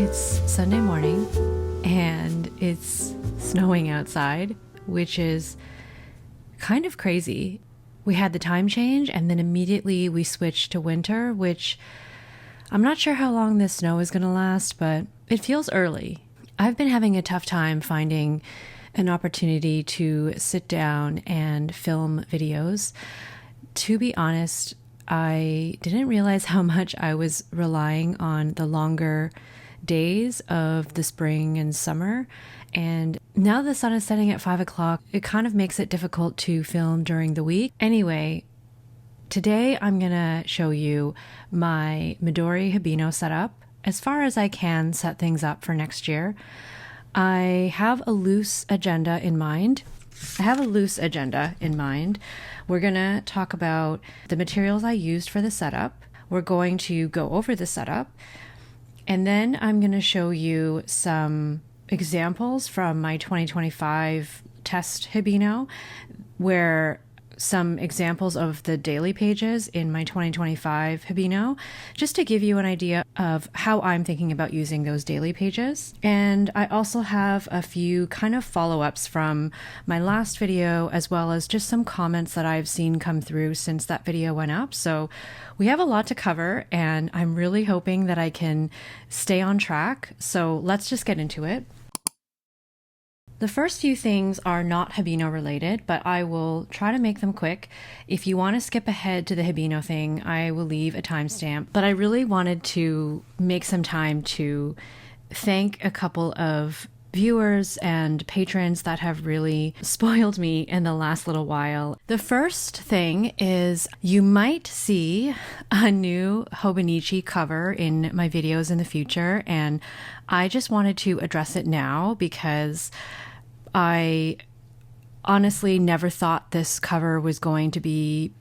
It's Sunday morning and it's snowing outside, which is kind of crazy. We had the time change and then immediately we switched to winter, which I'm not sure how long this snow is going to last, but it feels early. I've been having a tough time finding an opportunity to sit down and film videos. To be honest, I didn't realize how much I was relying on the longer days of the spring and summer. And now the sun is setting at 5 o'clock, it kind of makes it difficult to film during the week. Anyway, today I'm going to show you my Midori Hibino setup as far as I can set things up for next year. I have a loose agenda in mind. We're going to talk about the materials I used for the setup. We're going to go over the setup. And then I'm going to show you some examples from my 2025 test Hibino, where some examples of the daily pages in my 2025 Hibino, just to give you an idea of how I'm thinking about using those daily pages. And I also have a few kind of follow-ups from my last video, as well as just some comments that I've seen come through since that video went up. So we have a lot to cover, and I'm really hoping that I can stay on track. So let's just get into it. The first few things are not Hibino related, but I will try to make them quick. If you want to skip ahead to the Hibino thing, I will leave a timestamp. But I really wanted to make some time to thank a couple of viewers and patrons that have really spoiled me in the last little while. The first thing is you might see a new Hobonichi cover in my videos in the future, and I just wanted to address it now because I honestly never thought this cover was going to be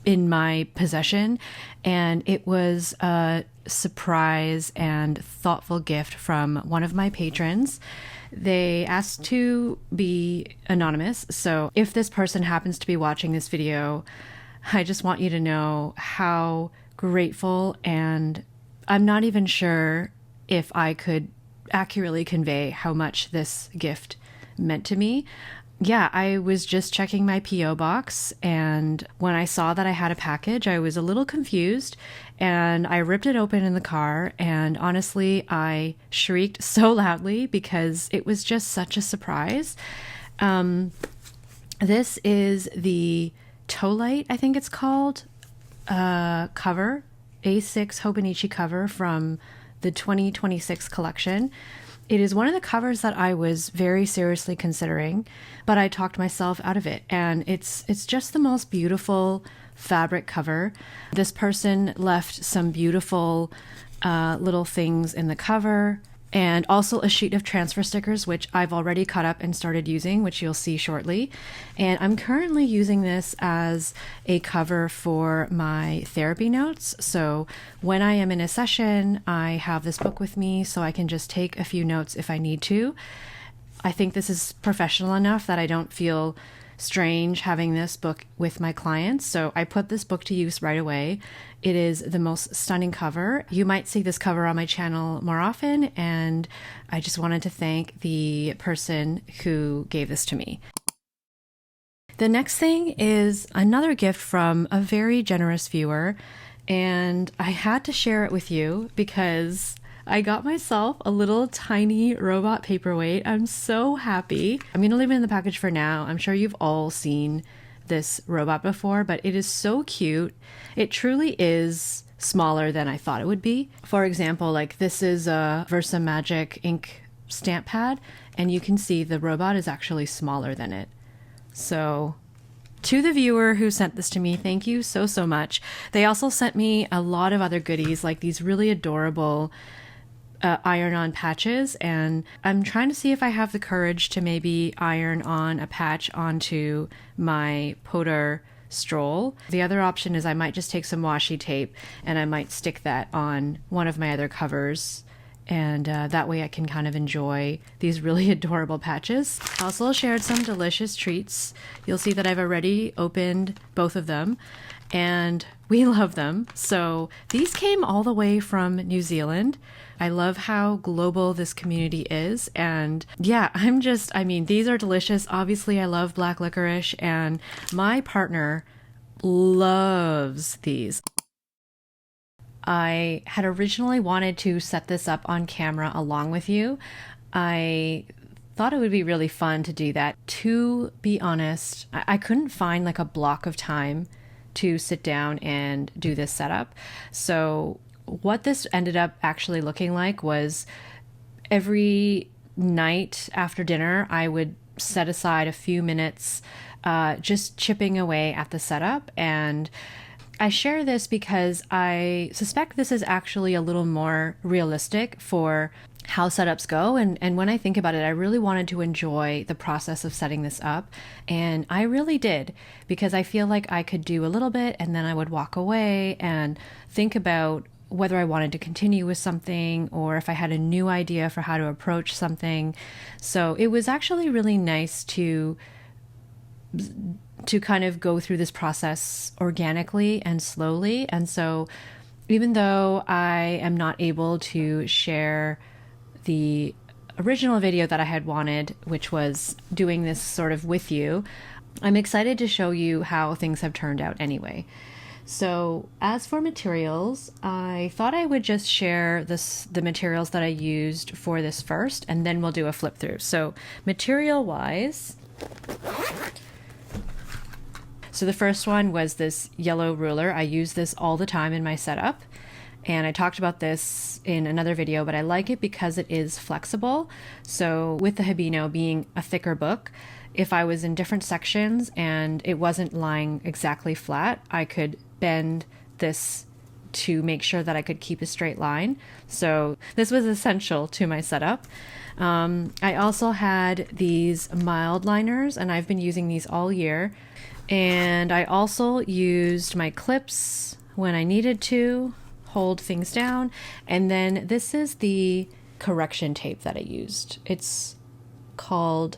in my possession, and it was a surprise and thoughtful gift from one of my patrons. They asked to be anonymous, so if this person happens to be watching this video, I just want you to know how grateful, and I'm not even sure if I could accurately convey how much this gift meant to me. Yeah, I was just checking my PO box, and when I saw that I had a package, I was a little confused, and I ripped it open in the car, and honestly, I shrieked so loudly because it was just such a surprise. This is the Toe Light, I think it's called, cover, A6 Hobonichi cover from the 2026 collection. It is one of the covers that I was very seriously considering, but I talked myself out of it, and it's just the most beautiful fabric cover. This person left some beautiful little things in the cover, and also a sheet of transfer stickers, which I've already cut up and started using, which you'll see shortly. And I'm currently using this as a cover for my therapy notes. So when I am in a session, I have this book with me so I can just take a few notes if I need to. I think this is professional enough that I don't feel strange having this book with my clients, so I put this book to use right away. It is the most stunning cover. You might see this cover on my channel more often, and I just wanted to thank the person who gave this to me. The next thing is another gift from a very generous viewer, and I had to share it with you because I got myself a little tiny robot paperweight. I'm so happy. I'm going to leave it in the package for now. I'm sure you've all seen this robot before, but it is so cute. It truly is smaller than I thought it would be. For example, like this is a Versa Magic ink stamp pad, and you can see the robot is actually smaller than it. So to the viewer who sent this to me, thank you so much. They also sent me a lot of other goodies, like these really adorable iron-on patches, and I'm trying to see if I have the courage to maybe iron on a patch onto my POTR stroll. The other option is I might just take some washi tape and I might stick that on one of my other covers, and that way I can kind of enjoy these really adorable patches. I also shared some delicious treats. You'll see that I've already opened both of them, and we love them. So these came all the way from New Zealand. I love how global this community is. And yeah, these are delicious. Obviously, I love black licorice, and my partner loves these. I had originally wanted to set this up on camera along with you. I thought it would be really fun to do that. To be honest, I couldn't find like a block of time to sit down and do this setup. So what this ended up actually looking like was every night after dinner, I would set aside a few minutes just chipping away at the setup. And I share this because I suspect this is actually a little more realistic for how setups go. And when I think about it, I really wanted to enjoy the process of setting this up. And I really did, because I feel like I could do a little bit and then I would walk away and think about whether I wanted to continue with something or if I had a new idea for how to approach something. So it was actually really nice to kind of go through this process organically and slowly. And so even though I am not able to share the original video that I had wanted, which was doing this sort of with you, I'm excited to show you how things have turned out anyway. So as for materials, I thought I would just share the materials that I used for this first, and then we'll do a flip through. So material wise, so the first one was this yellow ruler. I use this all the time in my setup, and I talked about this in another video, but I like it because it is flexible. So with the Hibino being a thicker book, if I was in different sections and it wasn't lying exactly flat, I could bend this to make sure that I could keep a straight line. So this was essential to my setup. I also had these mild liners, and I've been using these all year. And I also used my clips when I needed to hold things down. And then this is the correction tape that I used. It's called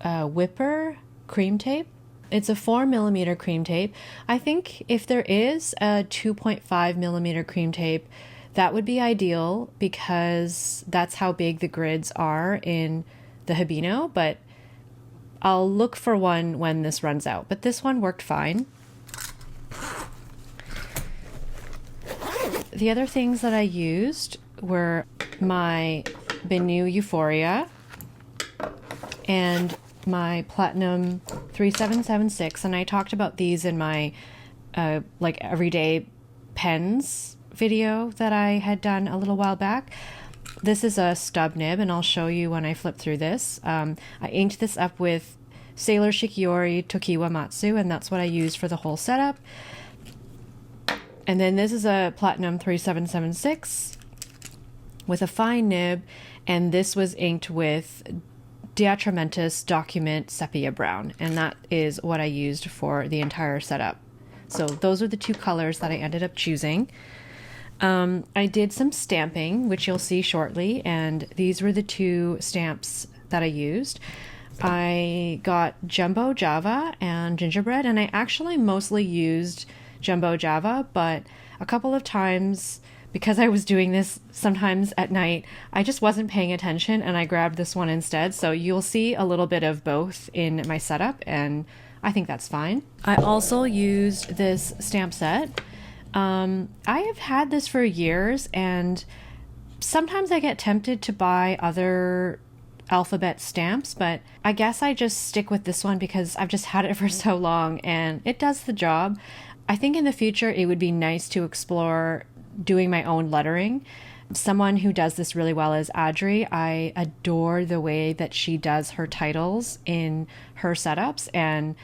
Whipper cream tape. It's a 4mm cream tape. I think if there is a 2.5mm cream tape, that would be ideal, because that's how big the grids are in the Hibino, but I'll look for one when this runs out. But this one worked fine. The other things that I used were my Benu Euphoria and my Platinum 3776, and I talked about these in my like everyday pens video that I had done a little while back. This is a stub nib, and I'll show you when I flip through this. I inked this up with Sailor Shikiori Tokiwa Matsu, and that's what I used for the whole setup. And then this is a Platinum 3776 with a fine nib, and this was inked with Diatramentus Document Sepia Brown, and that is what I used for the entire setup. So those are the two colors that I ended up choosing. I did some stamping, which you'll see shortly, and these were the two stamps that I used. I got Jumbo Java and Gingerbread, and I actually mostly used Jumbo Java, but a couple of times, because I was doing this sometimes at night, I just wasn't paying attention and I grabbed this one instead. So you'll see a little bit of both in my setup, and I think that's fine. I also used this stamp set. I have had this for years, and sometimes I get tempted to buy other alphabet stamps, but I guess I just stick with this one because I've just had it for so long and it does the job. I think in the future it would be nice to explore doing my own lettering. Someone who does this really well is Adri. I adore the way that she does her titles in her setups, and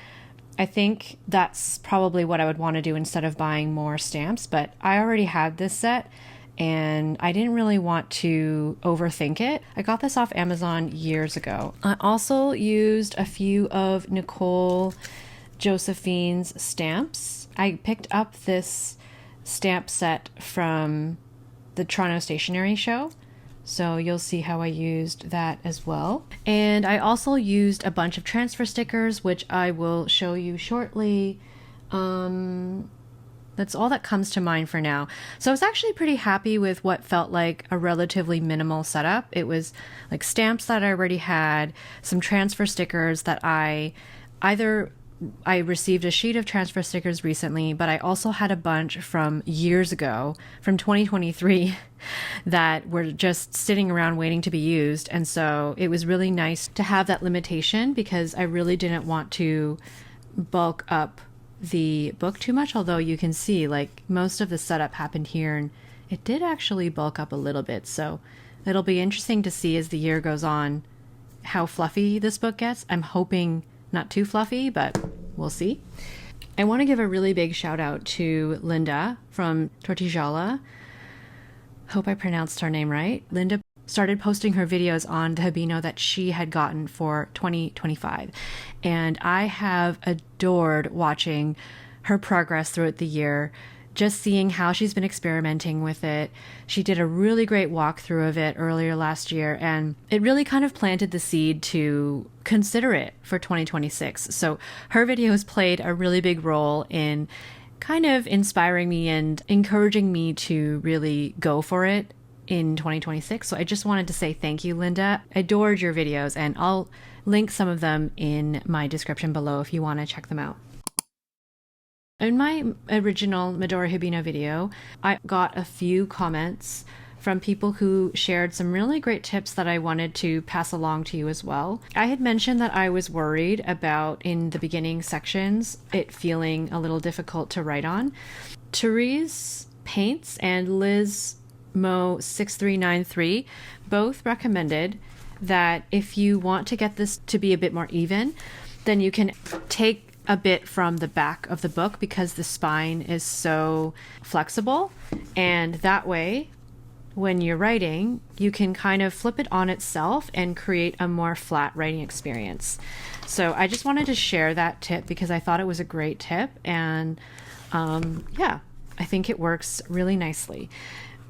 I think that's probably what I would want to do instead of buying more stamps. But I already had this set and I didn't really want to overthink it. I got this off Amazon years ago. I also used a few of Nicole Josephine's stamps. I picked up this stamp set from the Toronto Stationery Show, so you'll see how I used that as well. And I also used a bunch of transfer stickers, which I will show you shortly. That's all that comes to mind for now. So I was actually pretty happy with what felt like a relatively minimal setup. It was like stamps that I already had, some transfer stickers that I received a sheet of transfer stickers recently, but I also had a bunch from years ago, from 2023, that were just sitting around waiting to be used. And so it was really nice to have that limitation because I really didn't want to bulk up the book too much, although you can see like most of the setup happened here and it did actually bulk up a little bit. So it'll be interesting to see as the year goes on how fluffy this book gets. I'm hoping not too fluffy, but we'll see. I want to give a really big shout out to Linda from Tortijala. Hope I pronounced her name right. Linda started posting her videos on the Hibino that she had gotten for 2025. And I have adored watching her progress throughout the year, just seeing how she's been experimenting with it. She did a really great walkthrough of it earlier last year, and it really kind of planted the seed to consider it for 2026. So her videos played a really big role in kind of inspiring me and encouraging me to really go for it in 2026. So I just wanted to say thank you, Linda. I adored your videos, and I'll link some of them in my description below if you want to check them out. In my original Midori Hibino video, I got a few comments from people who shared some really great tips that I wanted to pass along to you as well. I had mentioned that I was worried about, in the beginning sections, it feeling a little difficult to write on. Therese Paints and Liz Mo 6393 both recommended that if you want to get this to be a bit more even, then you can take a bit from the back of the book because the spine is so flexible, and that way when you're writing you can kind of flip it on itself and create a more flat writing experience. So I just wanted to share that tip because I thought it was a great tip, and yeah, I think it works really nicely.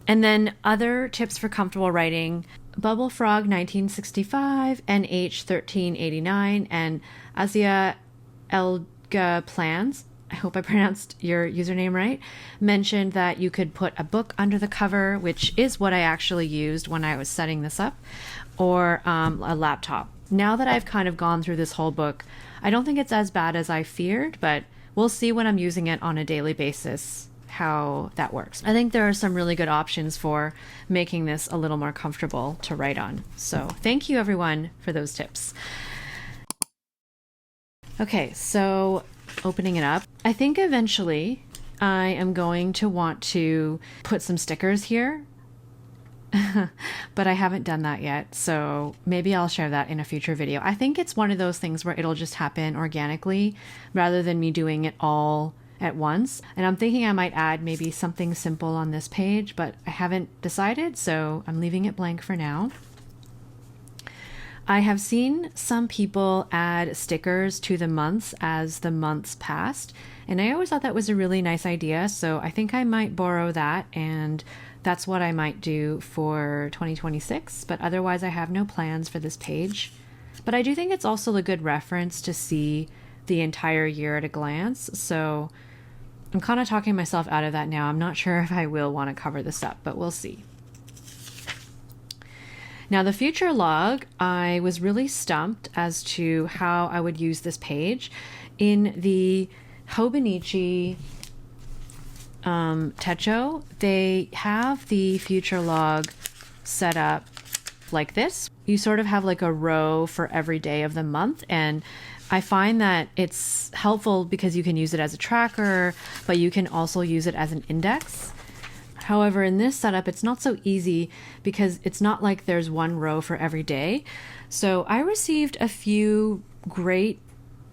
And then other tips for comfortable writing: Bubble Frog 1965, NH 1389, and Asia Elga Plans, I hope I pronounced your username right, mentioned that you could put a book under the cover, which is what I actually used when I was setting this up, or a laptop. Now that I've kind of gone through this whole book, I don't think it's as bad as I feared, but we'll see when I'm using it on a daily basis how that works. I think there are some really good options for making this a little more comfortable to write on. So thank you everyone for those tips. Okay, so opening it up, I think eventually I am going to want to put some stickers here, but I haven't done that yet. So maybe I'll share that in a future video. I think it's one of those things where it'll just happen organically rather than me doing it all at once. And I'm thinking I might add maybe something simple on this page, but I haven't decided, so I'm leaving it blank for now. I have seen some people add stickers to the months as the months passed, and I always thought that was a really nice idea, so I think I might borrow that, and that's what I might do for 2026, but otherwise I have no plans for this page. But I do think it's also a good reference to see the entire year at a glance, so I'm kind of talking myself out of that now. I'm not sure if I will want to cover this up, but we'll see. Now, the future log, I was really stumped as to how I would use this page. In the Hobonichi Techo, they have the future log set up like this. You sort of have like a row for every day of the month, and I find that it's helpful because you can use it as a tracker, but you can also use it as an index. However, in this setup, it's not so easy because it's not like there's one row for every day. So I received a few great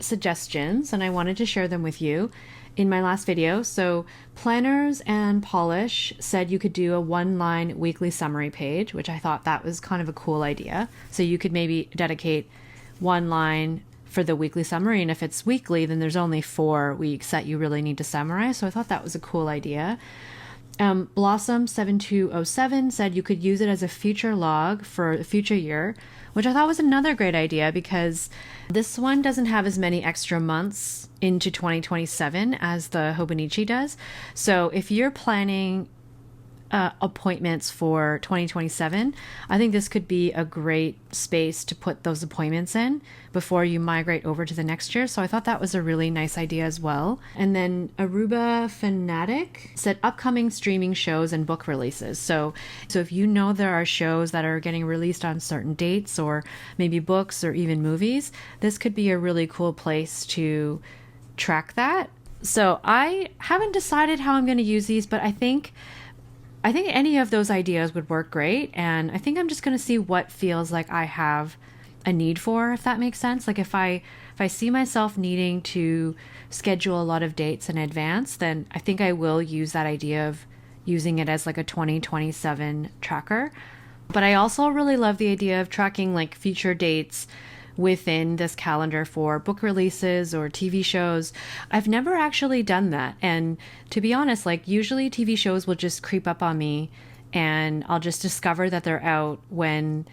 suggestions and I wanted to share them with you in my last video. So Planners and Polish said you could do a one-line weekly summary page, which I thought that was kind of a cool idea. So you could maybe dedicate one line for the weekly summary, and if it's weekly, then there's only 4 weeks that you really need to summarize. So I thought that was a cool idea. Blossom 7207 said you could use it as a future log for the future year, which I thought was another great idea because this one doesn't have as many extra months into 2027 as the Hobonichi does. So if you're planning appointments for 2027, I think this could be a great space to put those appointments in before you migrate over to the next year. So I thought that was a really nice idea as well. And then Aruba Fanatic said upcoming streaming shows and book releases. So if you know there are shows that are getting released on certain dates, or maybe books or even movies, this could be a really cool place to track that. So I haven't decided how I'm going to use these, but I think any of those ideas would work great. And I think I'm just going to see what feels like I have a need for, if that makes sense. Like if I see myself needing to schedule a lot of dates in advance, then I think I will use that idea of using it as like a 2027 tracker. But I also really love the idea of tracking like future dates within this calendar for book releases or TV shows. I've never actually done that. And to be honest, like usually TV shows will just creep up on me and I'll just discover that they're out when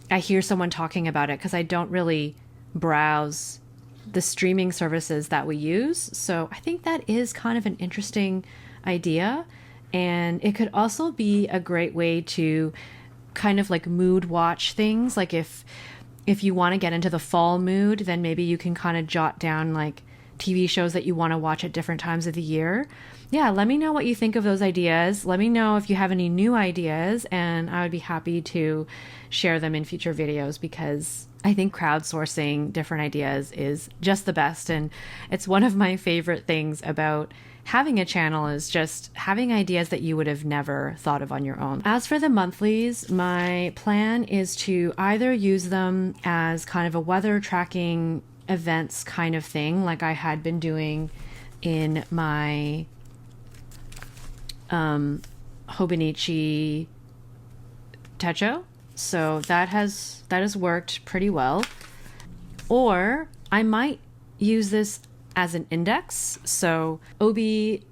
I hear someone talking about it, because I don't really browse the streaming services that we use. So I think that is kind of an interesting idea. And it could also be a great way to kind of like mood watch things. Like if you want to get into the fall mood, then maybe you can kind of jot down like TV shows that you want to watch at different times of the year. Yeah, let me know what you think of those ideas. Let me know if you have any new ideas, and I would be happy to share them in future videos, because I think crowdsourcing different ideas is just the best. And it's one of my favorite things about having a channel, is just having ideas that you would have never thought of on your own. As for the monthlies, my plan is to either use them as kind of a weather tracking events kind of thing, like I had been doing in my Hobonichi Techo. So that has worked pretty well. Or I might use this as an index. So OBG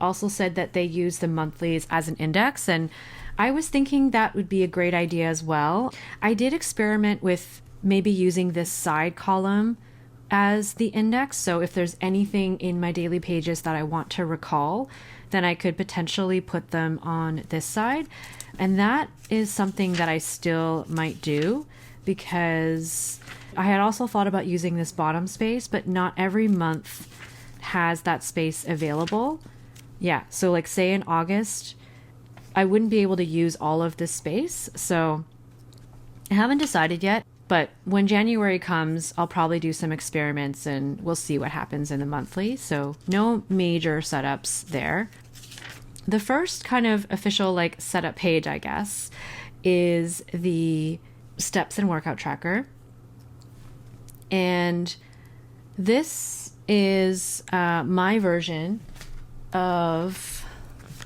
also said that they use the monthlies as an index, and I was thinking that would be a great idea as well. I did experiment with maybe using this side column as the index. So if there's anything in my daily pages that I want to recall, then I could potentially put them on this side. And that is something that I still might do, because I had also thought about using this bottom space, but not every month has that space available. Yeah, so like say in August, I wouldn't be able to use all of this space. So I haven't decided yet, but when January comes, I'll probably do some experiments and we'll see what happens in the monthly. So no major setups there. The first kind of official like setup page, I guess, is the steps and workout tracker. And this is my version of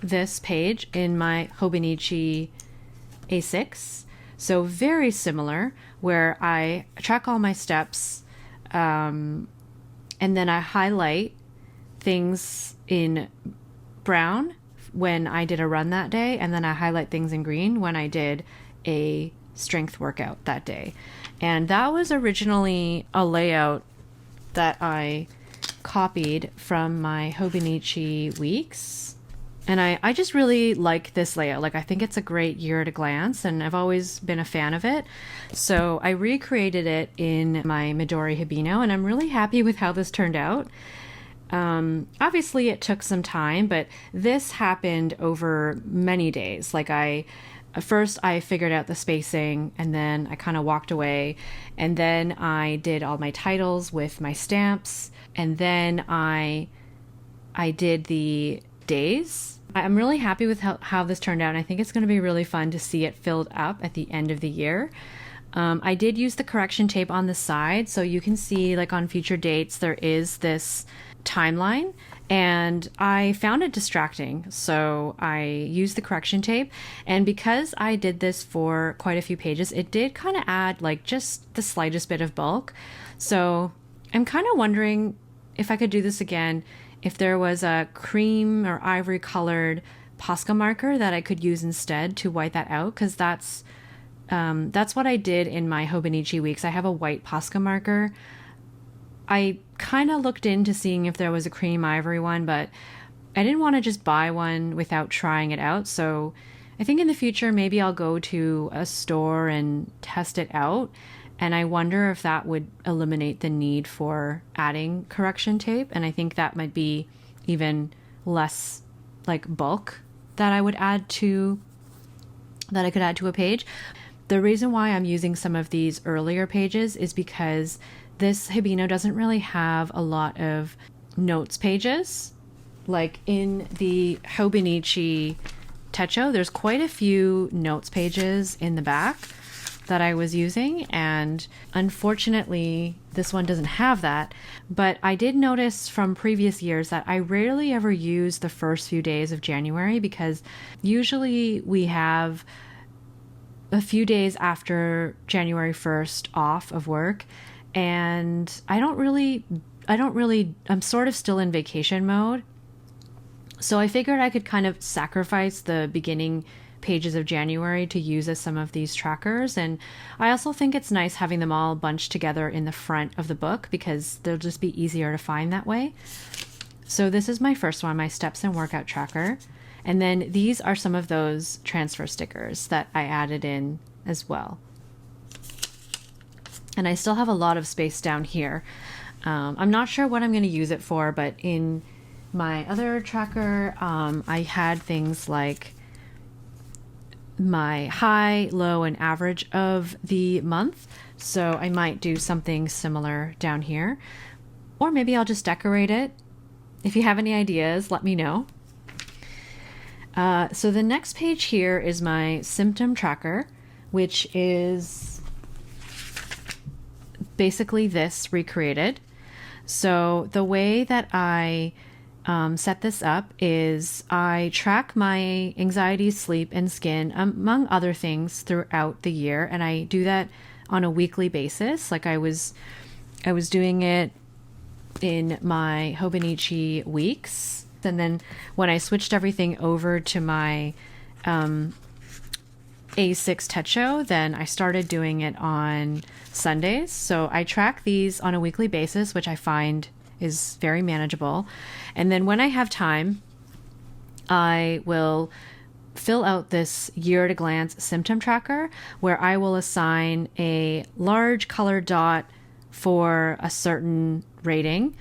this page in my Hobonichi A6. So very similar, where I track all my steps, and then I highlight things in brown when I did a run that day, and then I highlight things in green when I did a strength workout that day. And that was originally a layout that I copied from my Hobonichi weeks. And I just really like this layout. Like, I think it's a great year at a glance, and I've always been a fan of it. So I recreated it in my Midori Hibino, and I'm really happy with how this turned out. Obviously it took some time, but this happened over many days. Like first I figured out the spacing, and then I kind of walked away, and then I did all my titles with my stamps, and then I did the days. I'm really happy with how this turned out, and I think it's going to be really fun to see it filled up at the end of the year. I did use the correction tape on the side, so you can see like on future dates there is this timeline, and I found it distracting, so I used the correction tape. And because I did this for quite a few pages, it did kind of add like just the slightest bit of bulk. So I'm kind of wondering if I could do this again if there was a cream or ivory colored Posca marker that I could use instead to white that out, because that's what I did in my Hobonichi weeks. I have a white Posca marker. I kind of looked into seeing if there was a cream ivory one, but I didn't want to just buy one without trying it out. So I think in the future, maybe I'll go to a store and test it out. And I wonder if that would eliminate the need for adding correction tape. And I think that might be even less like bulk that I could add to a page. The reason why I'm using some of these earlier pages is because this Hibino doesn't really have a lot of notes pages. Like in the Hobonichi Techo, there's quite a few notes pages in the back that I was using, and unfortunately this one doesn't have that. But I did notice from previous years that I rarely ever use the first few days of January, because usually we have a few days after January 1st off of work, and I'm sort of still in vacation mode. So I figured I could kind of sacrifice the beginning pages of January to use as some of these trackers. And I also think it's nice having them all bunched together in the front of the book, because they'll just be easier to find that way. So this is my first one, my steps and workout tracker. And then these are some of those transfer stickers that I added in as well. And I still have a lot of space down here. I'm not sure what I'm going to use it for, but in my other tracker, I had things like my high, low, and average of the month. So I might do something similar down here. Or maybe I'll just decorate it. If you have any ideas, let me know. So the next page here is my symptom tracker, which is basically this recreated. So the way that I set this up is I track my anxiety, sleep, and skin, among other things, throughout the year. And I do that on a weekly basis. Like I was doing it in my Hobonichi weeks. And then when I switched everything over to my A6 Techo, then I started doing it on Sundays. So I track these on a weekly basis, which I find is very manageable. And then when I have time, I will fill out this year at a glance symptom tracker, where I will assign a large colored dot for a certain rating.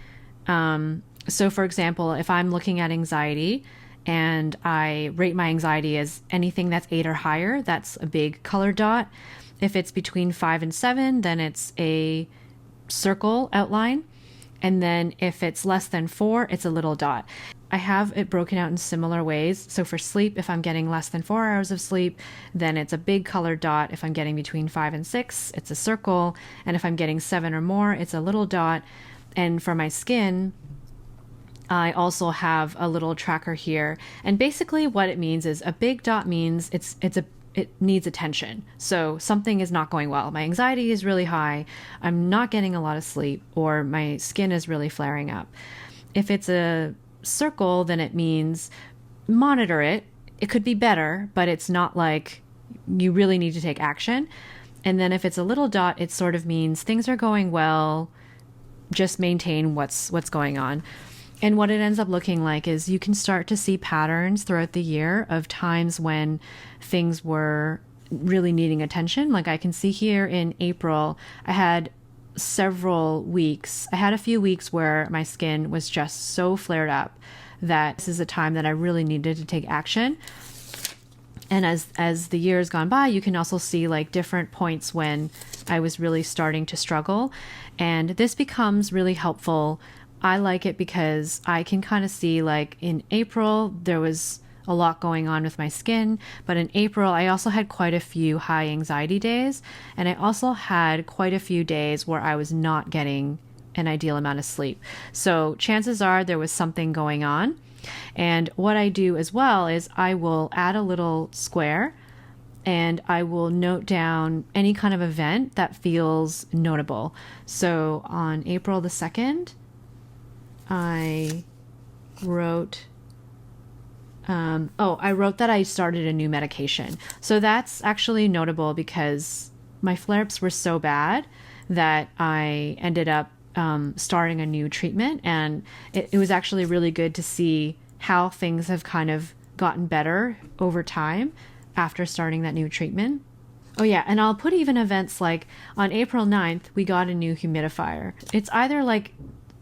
So for example, if I'm looking at anxiety and I rate my anxiety as anything that's 8 or higher, that's a big colored dot. If it's between 5 and 7, then it's a circle outline. And then if it's less than 4, it's a little dot. I have it broken out in similar ways. So for sleep, if I'm getting less than 4 hours of sleep, then it's a big colored dot. If I'm getting between 5 and 6, it's a circle. And if I'm getting 7 or more, it's a little dot. And for my skin, I also have a little tracker here. And basically what it means is a big dot means it needs attention. So something is not going well. My anxiety is really high. I'm not getting a lot of sleep, or my skin is really flaring up. If it's a circle, then it means monitor it. It could be better, but it's not like you really need to take action. And then if it's a little dot, it sort of means things are going well. Just maintain what's going on. And what it ends up looking like is you can start to see patterns throughout the year of times when things were really needing attention. Like I can see here in April, I had a few weeks where my skin was just so flared up that this is a time that I really needed to take action. And as the years gone by, you can also see like different points when I was really starting to struggle. And this becomes really helpful. I like it because I can kind of see, like in April, there was a lot going on with my skin, but in April, I also had quite a few high anxiety days. And I also had quite a few days where I was not getting an ideal amount of sleep. So chances are there was something going on. And what I do as well is I will add a little square and I will note down any kind of event that feels notable. So on April the 2nd, I wrote, I wrote that I started a new medication. So that's actually notable because my flare-ups were so bad that I ended up starting a new treatment. And it was actually really good to see how things have kind of gotten better over time after starting that new treatment. Oh yeah, and I'll put even events like on April 9th, we got a new humidifier. It's either like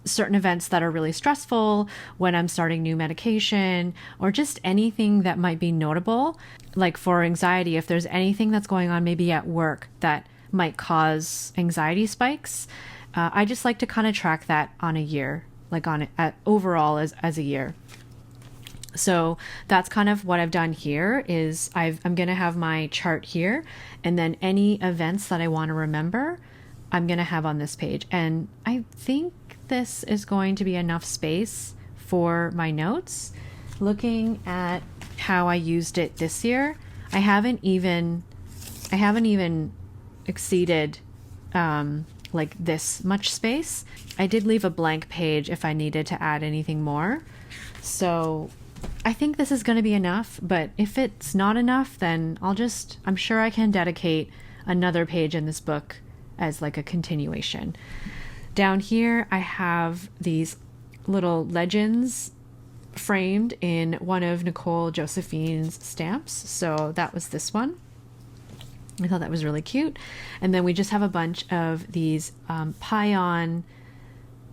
certain events that are really stressful when I'm starting new medication or just anything that might be notable. Like for anxiety, if there's anything that's going on maybe at work that might cause anxiety spikes, I just like to kind of track that on a year, like on it overall as a year. So that's kind of what I've done here is I'm going to have my chart here, and then any events that I want to remember, I'm going to have on this page. And I think this is going to be enough space for my notes. Looking at how I used it this year, I haven't even exceeded like this much space. I did leave a blank page if I needed to add anything more. So I think this is going to be enough, but if it's not enough, then I'm sure I can dedicate another page in this book as like a continuation. Down here, I have these little legends framed in one of Nicole Josephine's stamps. So that was this one. I thought that was really cute. And then we just have a bunch of these Pion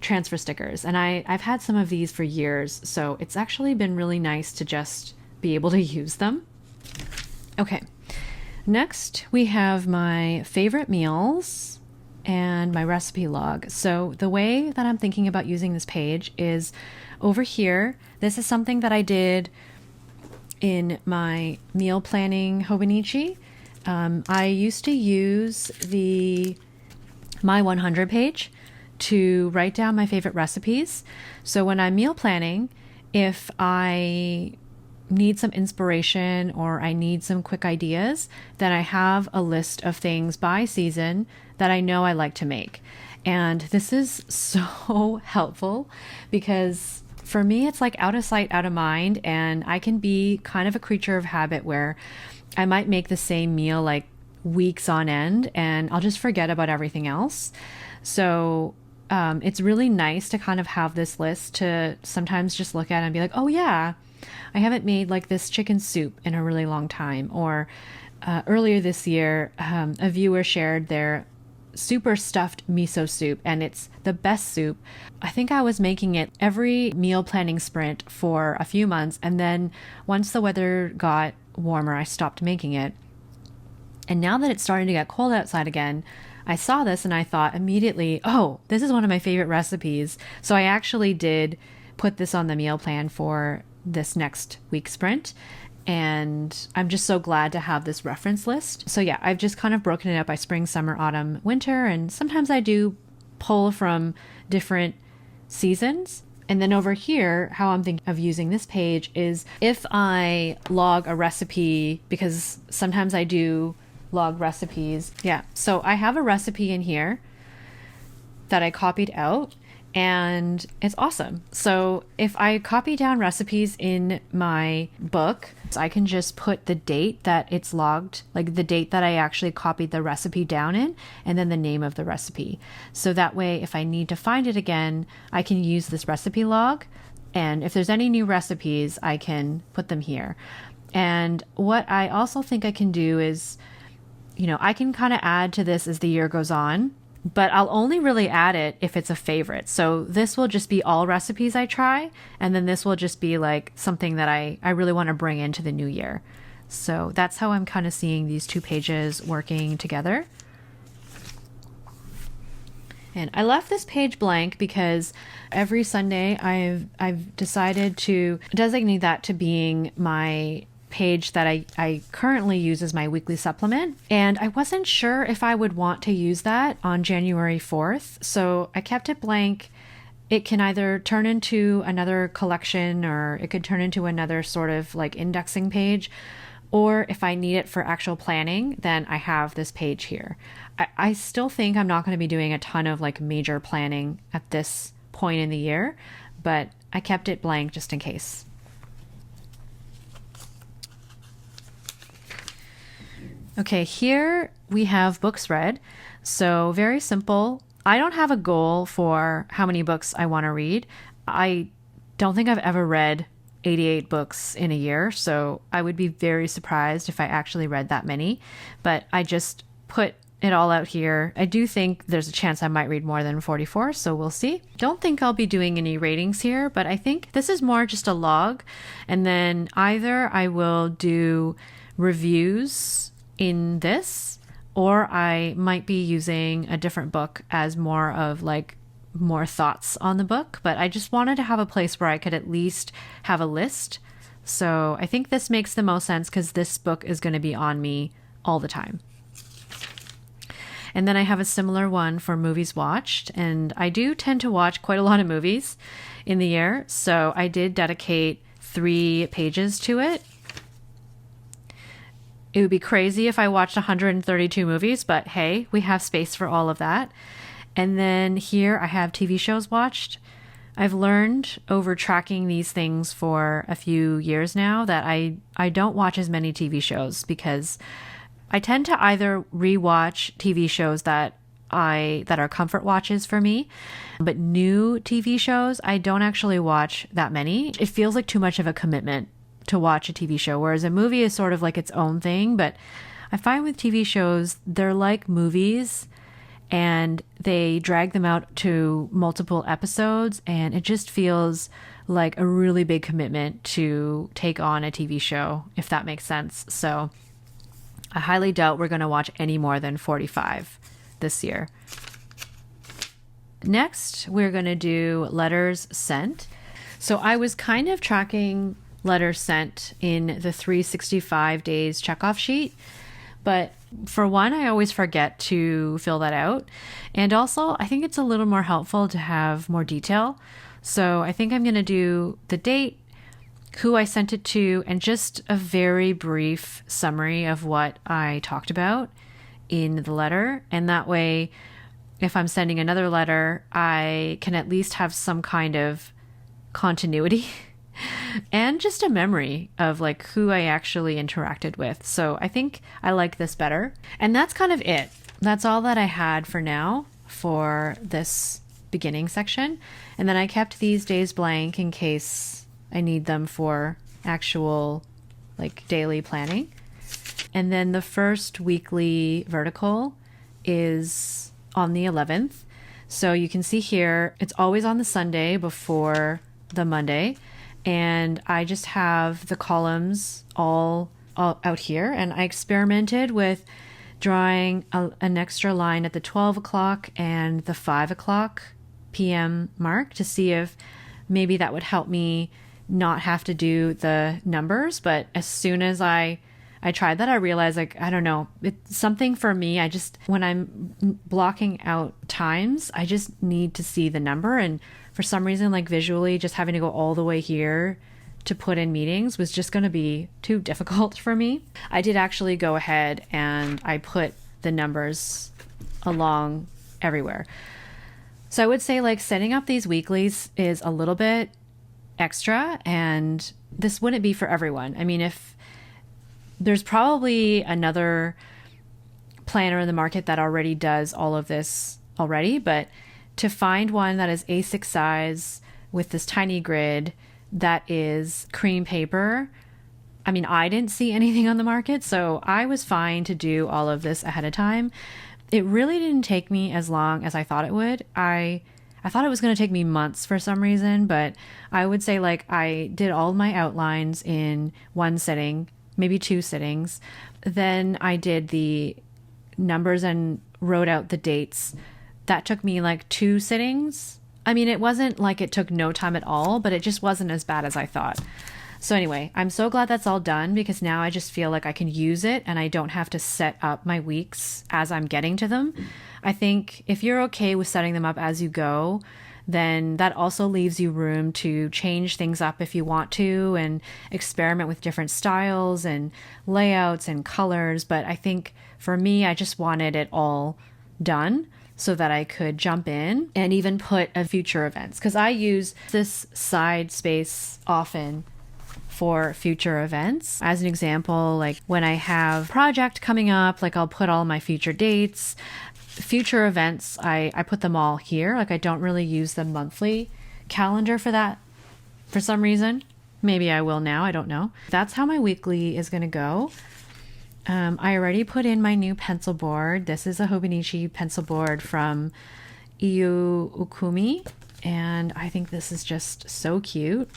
transfer stickers. And I've had some of these for years, so it's actually been really nice to just be able to use them. Okay, next we have my favorite meals and my recipe log. So the way that I'm thinking about using this page is over here. This is something that I did in my meal planning Hobonichi. I used to use the My 100 page to write down my favorite recipes. So when I'm meal planning, if I need some inspiration or I need some quick ideas, then I have a list of things by season that I know I like to make. And this is so helpful because for me, it's like out of sight, out of mind. And I can be kind of a creature of habit where I might make the same meal like weeks on end and I'll just forget about everything else. So it's really nice to kind of have this list to sometimes just look at and be like, oh yeah, I haven't made like this chicken soup in a really long time. Or earlier this year, a viewer shared their super stuffed miso soup and it's the best soup. I think I was making it every meal planning sprint for a few months. And then once the weather got warmer, I stopped making it. And now that it's starting to get cold outside again, I saw this and I thought immediately, oh, this is one of my favorite recipes. So I actually did put this on the meal plan for this next week sprint. And I'm just so glad to have this reference list. So yeah, I've just kind of broken it up by spring, summer, autumn, winter. And sometimes I do pull from different seasons. And then over here, how I'm thinking of using this page is if I log a recipe, because sometimes I do log recipes. Yeah, so I have a recipe in here that I copied out and it's awesome. So if I copy down recipes in my book, I can just put the date that it's logged, like the date that I actually copied the recipe down in, and then the name of the recipe. So that way, if I need to find it again, I can use this recipe log. And if there's any new recipes, I can put them here. And what I also think I can do is, I can kind of add to this as the year goes on, but I'll only really add it if it's a favorite. So this will just be all recipes I try. And then this will just be like something that I really want to bring into the new year. So that's how I'm kind of seeing these two pages working together. And I left this page blank because every Sunday I've decided to designate that to being my page that I currently use as my weekly supplement. And I wasn't sure if I would want to use that on January 4th. So I kept it blank. It can either turn into another collection or it could turn into another sort of like indexing page. Or if I need it for actual planning, then I have this page here. I still think I'm not going to be doing a ton of like major planning at this point in the year, but I kept it blank just in case. Okay, here we have books read. So very simple. I don't have a goal for how many books I want to read. I don't think I've ever read 88 books in a year, so I would be very surprised if I actually read that many. But I just put it all out here. I do think there's a chance I might read more than 44, so we'll see. Don't think I'll be doing any ratings here, but I think this is more just a log. And then either I will do reviews in this, or I might be using a different book as more of like more thoughts on the book. But I just wanted to have a place where I could at least have a list. So I think this makes the most sense because this book is going to be on me all the time. And then I have a similar one for movies watched. And I do tend to watch quite a lot of movies in the year. So I did dedicate 3 pages to it. It would be crazy if I watched 132 movies, but hey, we have space for all of that. And then here I have TV shows watched. I've learned over tracking these things for a few years now that I don't watch as many TV shows because I tend to either rewatch TV shows that are comfort watches for me, but new TV shows, I don't actually watch that many. It feels like too much of a commitment to watch a TV show, whereas a movie is sort of like its own thing. But I find with TV shows, they're like movies and they drag them out to multiple episodes, and it just feels like a really big commitment to take on a TV show, if that makes sense. So I highly doubt we're going to watch any more than 45 this year. Next, we're going to do letters sent. So I was kind of tracking letters sent in the 365 days checkoff sheet. But for one, I always forget to fill that out. And also, I think it's a little more helpful to have more detail. So I think I'm going to do the date, who I sent it to, and just a very brief summary of what I talked about in the letter. And that way, if I'm sending another letter, I can at least have some kind of continuity and just a memory of like who I actually interacted with. So I think I like this better. And that's kind of it. That's all that I had for now for this beginning section. And then I kept these days blank in case I need them for actual like daily planning. And then the first weekly vertical is on the 11th. So you can see here, it's always on the Sunday before the Monday. And I just have the columns all out here. And I experimented with drawing an extra line at the 12 o'clock and the 5 o'clock p.m. mark to see if maybe that would help me not have to do the numbers. But as soon as I tried that, I realized, like, I don't know, it's something for me. When I'm blocking out times, I just need to see the number. And for some reason, like visually, just having to go all the way here to put in meetings was just going to be too difficult for me. I did actually go ahead and I put the numbers along everywhere. So I would say like setting up these weeklies is a little bit extra, and this wouldn't be for everyone. I mean, if there's probably another planner in the market that already does all of this already, but to find one that is A6 size with this tiny grid that is cream paper, I mean, I didn't see anything on the market, so I was fine to do all of this ahead of time. It really didn't take me as long as I thought it would. I thought it was going to take me months for some reason, but I would say like I did all my outlines in one sitting, maybe 2 sittings. Then I did the numbers and wrote out the dates. That took me like 2 sittings. I mean, it wasn't like it took no time at all, but it just wasn't as bad as I thought. So anyway, I'm so glad that's all done because now I just feel like I can use it and I don't have to set up my weeks as I'm getting to them. I think if you're okay with setting them up as you go, then that also leaves you room to change things up if you want to and experiment with different styles and layouts and colors. But I think for me, I just wanted it all done. so that I could jump in and even put a future events, because I use this side space often for future events. As an example, like when I have a project coming up, like I'll put all my future dates. Future events, I put them all here. Like I don't really use the monthly calendar for that for some reason. Maybe I will now, I don't know. That's how my weekly is going to go. I already put in my new pencil board. This is a Hobonichi pencil board from Iu Ukumi, and I think this is just so cute.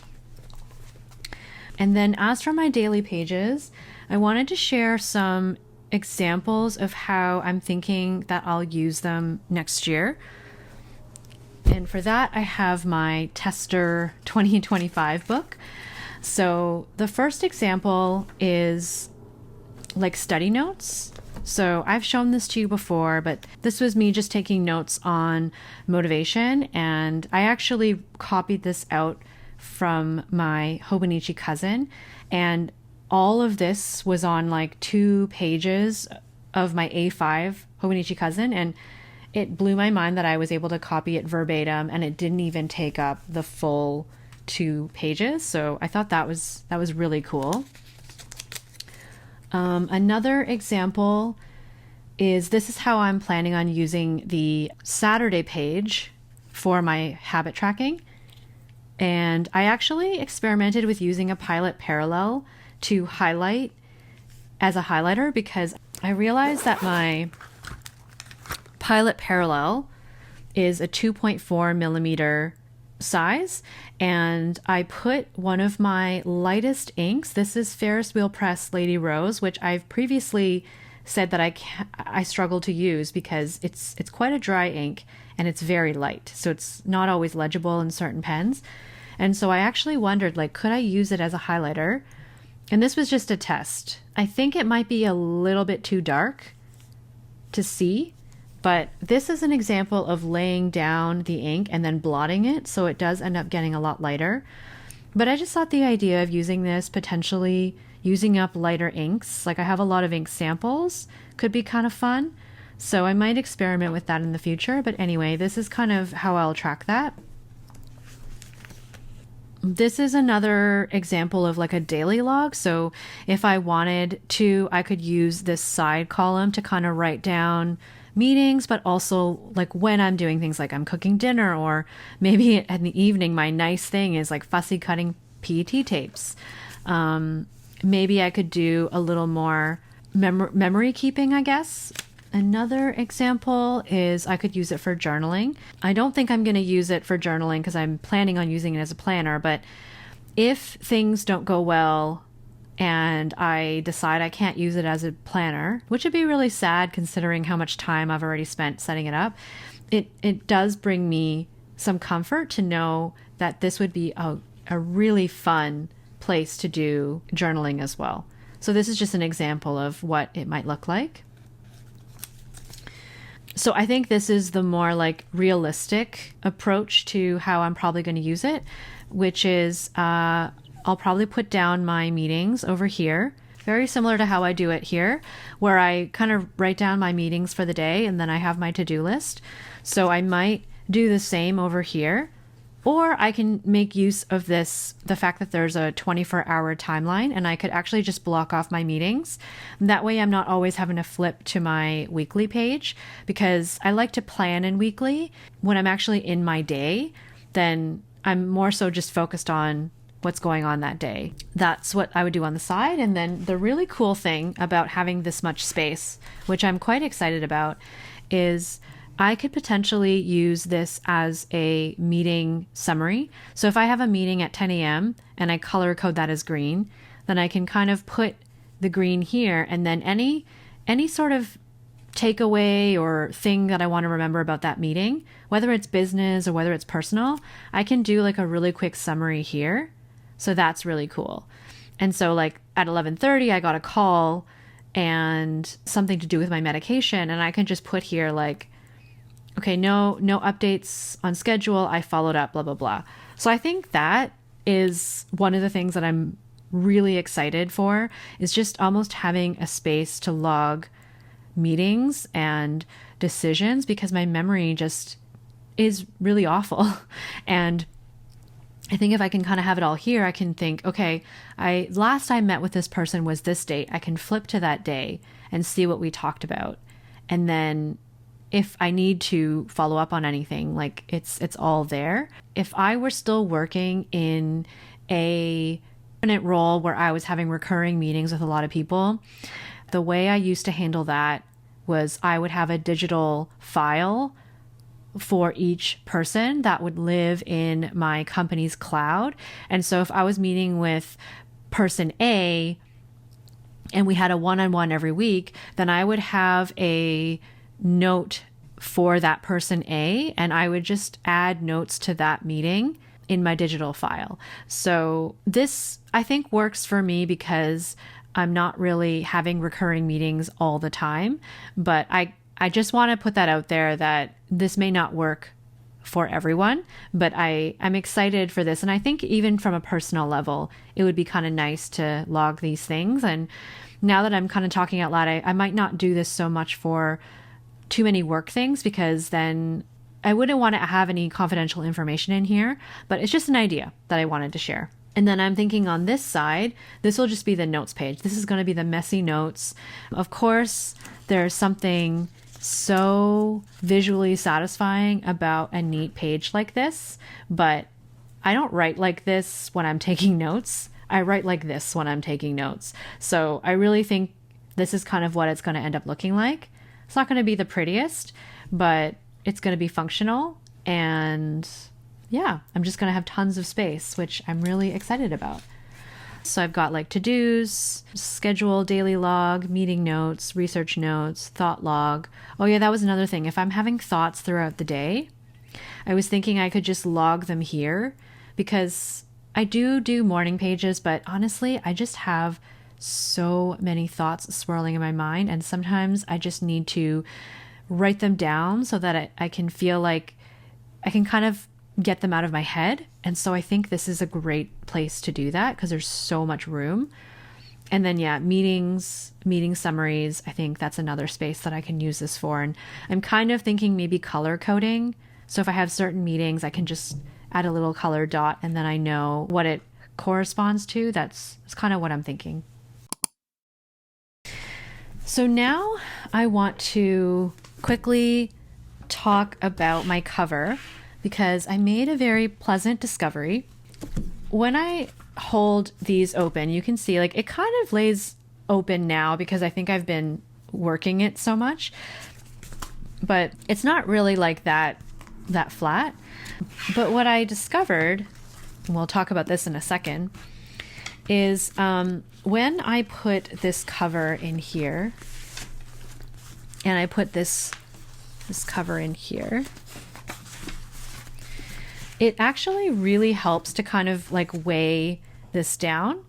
And then as for my daily pages, I wanted to share some examples of how I'm thinking that I'll use them next year. And for that, I have my Tester 2025 book. So the first example is like study notes. So I've shown this to you before, but this was me just taking notes on motivation. And I actually copied this out from my Hobonichi cousin. And all of this was on like 2 pages of my A5 Hobonichi cousin. And it blew my mind that I was able to copy it verbatim and it didn't even take up the full 2 pages. So I thought that was really cool. Another example is this is how I'm planning on using the Saturday page for my habit tracking. And I actually experimented with using a Pilot Parallel to highlight as a highlighter, because I realized that my Pilot Parallel is a 2.4 millimeter size, and I put one of my lightest inks. This is Ferris Wheel Press Lady Rose, which I've previously said that I struggle to use because it's quite a dry ink and it's very light, so it's not always legible in certain pens. And so I actually wondered, like, could I use it as a highlighter? And this was just a test. I think it might be a little bit too dark to see, but this is an example of laying down the ink and then blotting it, so it does end up getting a lot lighter. But I just thought the idea of using this, potentially using up lighter inks, like I have a lot of ink samples, could be kind of fun. So I might experiment with that in the future. But anyway, this is kind of how I'll track that. This is another example of like a daily log. So if I wanted to, I could use this side column to kind of write down meetings, but also like when I'm doing things like I'm cooking dinner, or maybe in the evening, my nice thing is like fussy cutting PET tapes. Maybe I could do a little more memory keeping, I guess. Another example is I could use it for journaling. I don't think I'm going to use it for journaling because I'm planning on using it as a planner, but if things don't go well and I decide I can't use it as a planner, which would be really sad considering how much time I've already spent setting it up, it does bring me some comfort to know that this would be a really fun place to do journaling as well. So this is just an example of what it might look like. So I think this is the more like realistic approach to how I'm probably going to use it, which is I'll probably put down my meetings over here, very similar to how I do it here, where I kind of write down my meetings for the day and then I have my to-do list. So I might do the same over here, or I can make use of this, the fact that there's a 24-hour timeline, and I could actually just block off my meetings. That way I'm not always having to flip to my weekly page, because I like to plan in weekly. When I'm actually in my day, then I'm more so just focused on what's going on that day. That's what I would do on the side. And then the really cool thing about having this much space, which I'm quite excited about, is I could potentially use this as a meeting summary. So if I have a meeting at 10 a.m. and I color code that as green, then I can kind of put the green here, and then any sort of takeaway or thing that I want to remember about that meeting, whether it's business or whether it's personal, I can do like a really quick summary here. So that's really cool. And so like at 11:30, I got a call and something to do with my medication, and I can just put here like, okay, no updates on schedule, I followed up, blah, blah, blah. So I think that is one of the things that I'm really excited for, is just almost having a space to log meetings and decisions because my memory just is really awful. And I think if I can kind of have it all here, I can think, okay, last I met with this person was this date. I can flip to that day and see what we talked about. And then if I need to follow up on anything, like it's all there. If I were still working in a permanent role where I was having recurring meetings with a lot of people, the way I used to handle that was I would have a digital file for each person that would live in my company's cloud. And so if I was meeting with person A and we had a one-on-one every week, then I would have a note for that person A, and I would just add notes to that meeting in my digital file. So this, I think, works for me because I'm not really having recurring meetings all the time, but I just want to put that out there that this may not work for everyone, but I'm excited for this. And I think even from a personal level, it would be kind of nice to log these things. And now that I'm kind of talking out loud, I might not do this so much for too many work things because then I wouldn't want to have any confidential information in here, but it's just an idea that I wanted to share. And then I'm thinking on this side, this will just be the notes page. This is going to be the messy notes. Of course, there's something so visually satisfying about a neat page like this, but I don't write like this when I'm taking notes. I write like this when I'm taking notes. So I really think this is kind of what it's going to end up looking like. It's not going to be the prettiest, but it's going to be functional. And yeah, I'm just going to have tons of space, which I'm really excited about. So I've got like to-dos, schedule, daily log, meeting notes, research notes, thought log. Oh yeah, that was another thing. If I'm having thoughts throughout the day, I was thinking I could just log them here because I do morning pages, but honestly, I just have so many thoughts swirling in my mind. And sometimes I just need to write them down so that I can feel like I can kind of get them out of my head. And so I think this is a great place to do that because there's so much room. And then, yeah, meeting summaries. I think that's another space that I can use this for. And I'm kind of thinking maybe color coding. So if I have certain meetings, I can just add a little color dot and then I know what it corresponds to. That's kind of what I'm thinking. So now I want to quickly talk about my cover because I made a very pleasant discovery. When I hold these open, you can see like it kind of lays open now because I think I've been working it so much, but it's not really like that flat. But what I discovered, and we'll talk about this in a second, is when I put this cover in here and I put this cover in here, it actually really helps to kind of like weigh this down.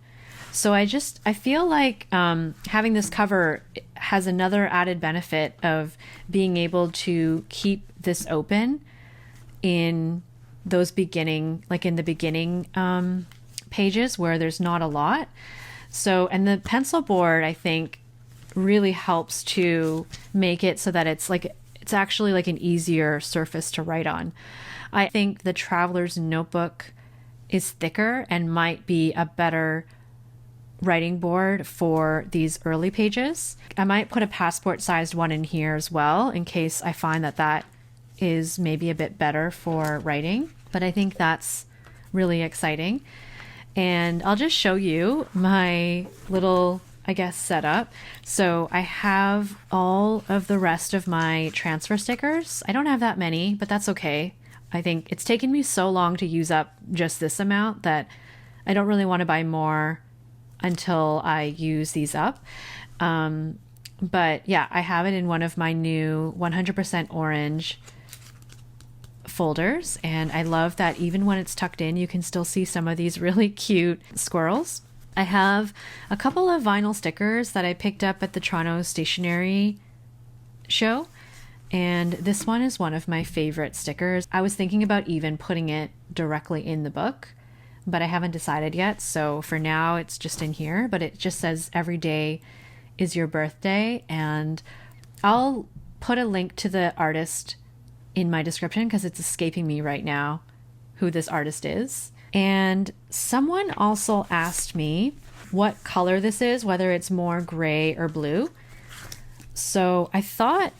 So I feel like having this cover has another added benefit of being able to keep this open in those beginning pages where there's not a lot. So, and the pencil board, I think, really helps to make it so that it's actually like an easier surface to write on. I think the Traveler's Notebook is thicker and might be a better writing board for these early pages. I might put a passport sized one in here as well in case I find that is maybe a bit better for writing, but I think that's really exciting. And I'll just show you my little, I guess, setup. So I have all of the rest of my transfer stickers. I don't have that many, but that's okay. I think it's taken me so long to use up just this amount that I don't really want to buy more until I use these up. But yeah, I have it in one of my new 100% orange folders, and I love that even when it's tucked in, you can still see some of these really cute squirrels. I have a couple of vinyl stickers that I picked up at the Toronto Stationery show, and this one is one of my favorite stickers. I was thinking about even putting it directly in the book, but I haven't decided yet, so for now it's just in here. But it just says every day is your birthday, and I'll put a link to the artist in my description because it's escaping me right now who this artist is. And someone also asked me what color this is, whether it's more gray or blue. So I thought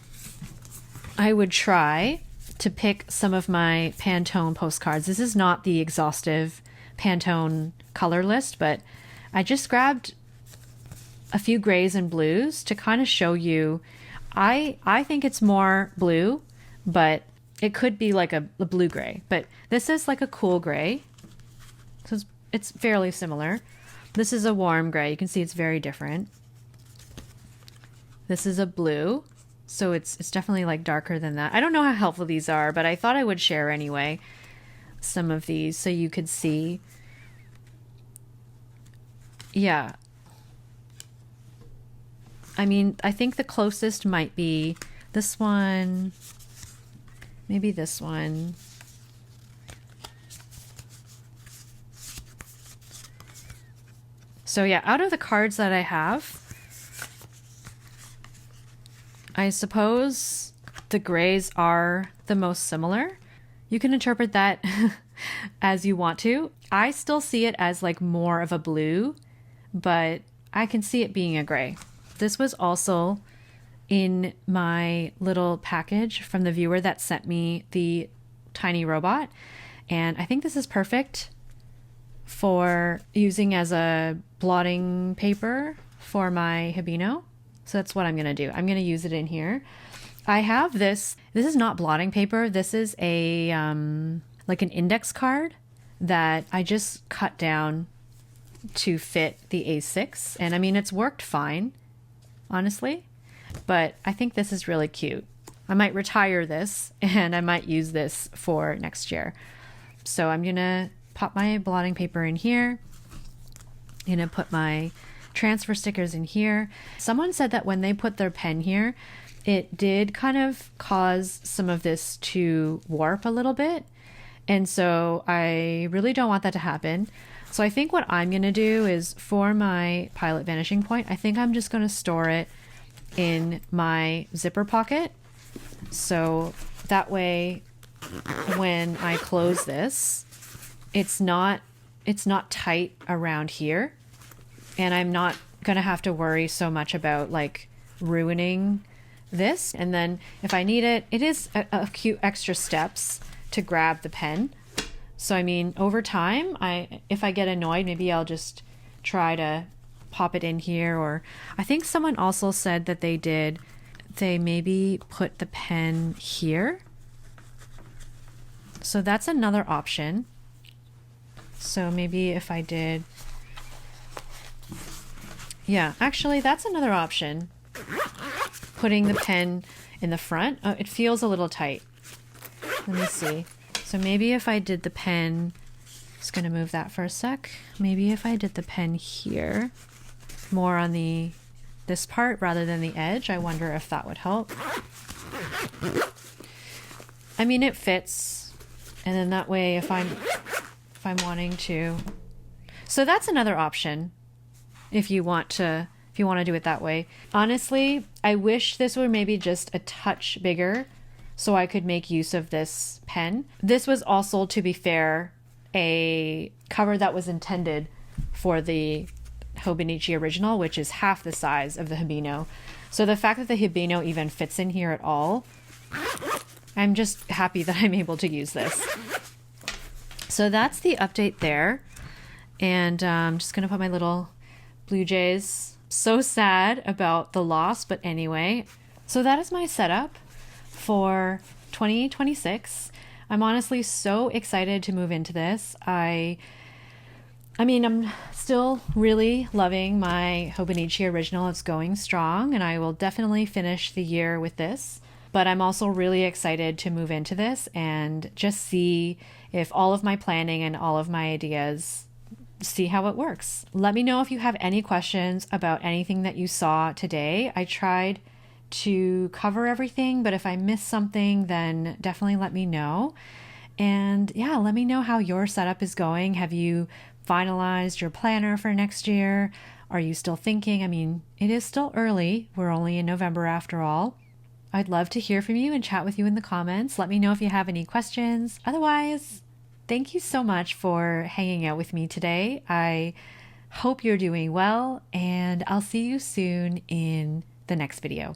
I would try to pick some of my Pantone postcards. This is not the exhaustive Pantone color list, but I just grabbed a few grays and blues to kind of show you. I think it's more blue, but it could be like a blue gray. But this is like a cool gray. So it's fairly similar. This is a warm gray. You can see it's very different. This is a blue. So it's definitely like darker than that. I don't know how helpful these are, but I thought I would share anyway some of these so you could see. Yeah. I mean, I think the closest might be this one, maybe this one. So yeah, out of the cards that I have, I suppose the grays are the most similar. You can interpret that as you want to. I still see it as like more of a blue, but I can see it being a gray. This was also in my little package from the viewer that sent me the tiny robot. And I think this is perfect for using as a blotting paper for my Hibino. So that's what I'm going to do. I'm going to use it in here. I have this. This is not blotting paper. This is a like an index card that I just cut down to fit the A6. And I mean, it's worked fine, honestly, but I think this is really cute. I might retire this and I might use this for next year. So I'm going to pop my blotting paper in here. I'm going to put my transfer stickers in here. Someone said that when they put their pen here, it did kind of cause some of this to warp a little bit. And so I really don't want that to happen. So I think what I'm going to do is for my Pilot Vanishing Point, I think I'm just going to store it in my zipper pocket. So that way, when I close this, it's not tight around here. And I'm not going to have to worry so much about like ruining this. And then if I need it, it is a few extra steps to grab the pen. So, I mean, over time, if I get annoyed, maybe I'll just try to pop it in here. Or I think someone also said that they maybe put the pen here. So that's another option. So maybe if I did, yeah, actually that's another option. Putting the pen in the front. Oh, it feels a little tight. Let me see. So maybe if I did the pen, just gonna move that for a sec. Maybe if I did the pen here, more on this part rather than the edge, I wonder if that would help. I mean, it fits. And then that way if I'm wanting to. So that's another option if you want to do it that way. Honestly, I wish this were maybe just a touch bigger so I could make use of this pen. This was also, to be fair, a cover that was intended for the Hobonichi original, which is half the size of the Hibino. So the fact that the Hibino even fits in here at all, I'm just happy that I'm able to use this. So that's the update there. And I'm just gonna put my little Blue Jays. So sad about the loss, but anyway. So that is my setup for 2026. I'm honestly so excited to move into this. I mean, I'm still really loving my Hobonichi original. It's going strong, and I will definitely finish the year with this. But I'm also really excited to move into this and just see if all of my planning and all of my ideas, see how it works. Let me know if you have any questions about anything that you saw today. I tried to cover everything, but if I missed something, then definitely let me know. And yeah, let me know how your setup is going. Have you finalized your planner for next year? Are you still thinking? I mean, it is still early. We're only in November after all. I'd love to hear from you and chat with you in the comments. Let me know if you have any questions. Otherwise, thank you so much for hanging out with me today. I hope you're doing well, and I'll see you soon in the next video.